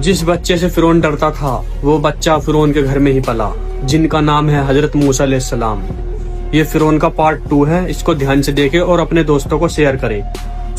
جس بچے سے فرعون ڈرتا تھا وہ بچہ فرعون کے گھر میں ہی پلا، جن کا نام ہے حضرت موسیٰ علیہ السلام۔ یہ فرعون کا پارٹ 2 ہے، اس کو دھیان سے دیکھیں اور اپنے دوستوں کو شیئر کریں۔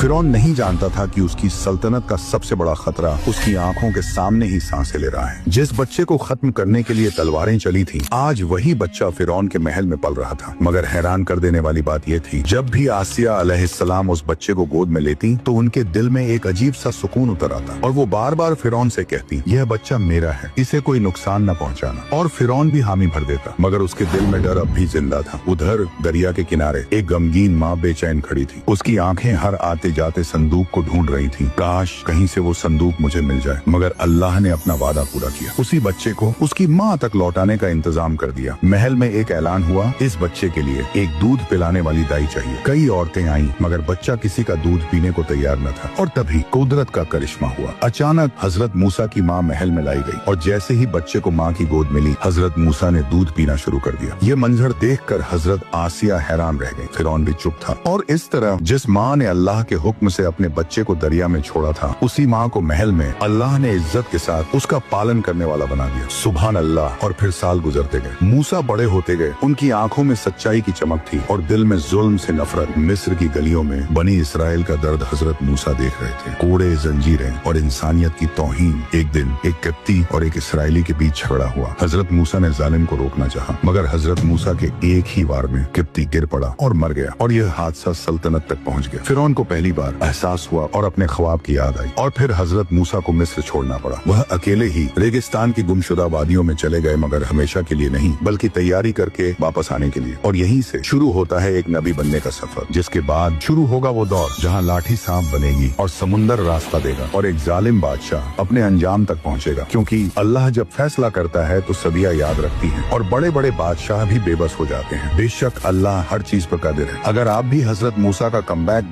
فرعون نہیں جانتا تھا کہ اس کی سلطنت کا سب سے بڑا خطرہ اس کی آنکھوں کے سامنے ہی سانسیں لے رہا ہے۔ جس بچے کو ختم کرنے کے لیے تلواریں چلی تھیں، آج وہی بچہ فرعون کے محل میں پل رہا تھا۔ مگر حیران کر دینے والی بات یہ تھی، جب بھی آسیہ علیہ السلام اس بچے کو گود میں لیتی تو ان کے دل میں ایک عجیب سا سکون اتر آتا اور وہ بار بار فرعون سے کہتی، یہ بچہ میرا ہے، اسے کوئی نقصان نہ پہنچانا۔ اور فرعون بھی حامی بھر دیتا، مگر اس کے دل میں ڈر اب بھی زندہ تھا۔ ادھر دریا کے کنارے ایک غمگین ماں بے چین کھڑی تھی، اس کی آنکھیں ہر آتے جاتے صندوق کو ڈھونڈ رہی تھی۔ کاش کہیں سے وہ صندوق مجھے مل جائے، مگر اللہ نے اپنا وعدہ پورا کیا۔ اسی بچے کو اس کی ماں تک لوٹانے کا انتظام کر دیا۔ محل میں ایک اعلان ہوا، اس بچے کے لیے ایک دودھ پلانے والی دائی چاہیے۔ کئی عورتیں آئیں مگر بچہ کسی کا دودھ پینے کو تیار نہ تھا، اور تبھی قدرت کا کرشمہ ہوا۔ اچانک حضرت موسیٰ کی ماں محل میں لائی گئی، اور جیسے ہی بچے کو ماں کی گود ملی، حضرت موسیٰ نے دودھ پینا شروع کر دیا۔ یہ منظر دیکھ کر حضرت آسیہ حیران رہ گئی، فرعون بھی چپ تھا۔ اور اس طرح جس ماں نے اللہ کے حکم سے اپنے بچے کو دریا میں چھوڑا تھا، اسی ماں کو محل میں اللہ نے عزت کے ساتھ اس کا پالن کرنے والا بنا دیا۔ سبحان اللہ۔ اور پھر سال گزرتے گئے، موسیٰ بڑے ہوتے گئے، ان کی آنکھوں میں سچائی کی چمک تھی اور دل میں ظلم سے نفرت۔ مصر کی گلیوں میں بنی اسرائیل کا درد حضرت موسیٰ دیکھ رہے تھے، کوڑے، زنجیریں اور انسانیت کی توہین۔ ایک دن ایک قبطی اور ایک اسرائیلی کے بیچ جھگڑا ہوا۔ حضرت موسیٰ نے ظالم کو روکنا چاہا، مگر حضرت موسیٰ کے ایک ہی وار میں قبطی گر پڑا اور مر گیا، اور یہ حادثہ سلطنت تک پہنچ گیا۔ فرعون کو پہلی بار احساس ہوا اور اپنے خواب کی یاد آئی، اور پھر حضرت موسیٰ کو مصر چھوڑنا پڑا۔ وہ اکیلے ہی ریگستان کی گمشدہ وادیوں میں چلے گئے، مگر ہمیشہ کے لیے نہیں، بلکہ تیاری کر کے واپس آنے کے لیے۔ اور یہیں سے شروع ہوتا ہے ایک نبی بننے کا سفر، جس کے بعد شروع ہوگا وہ دور جہاں لاٹھی سانپ بنے گی اور سمندر راستہ دے گا، اور ایک ظالم بادشاہ اپنے انجام تک پہنچے گا، کیونکہ اللہ جب فیصلہ کرتا ہے تو صدیاں یاد رکھتی ہیں، اور بڑے بڑے بادشاہ بھی بے بس ہو جاتے ہیں۔ بے شک اللہ ہر چیز پر قادر ہے۔ اگر آپ بھی حضرت موسیٰ کا کم بیک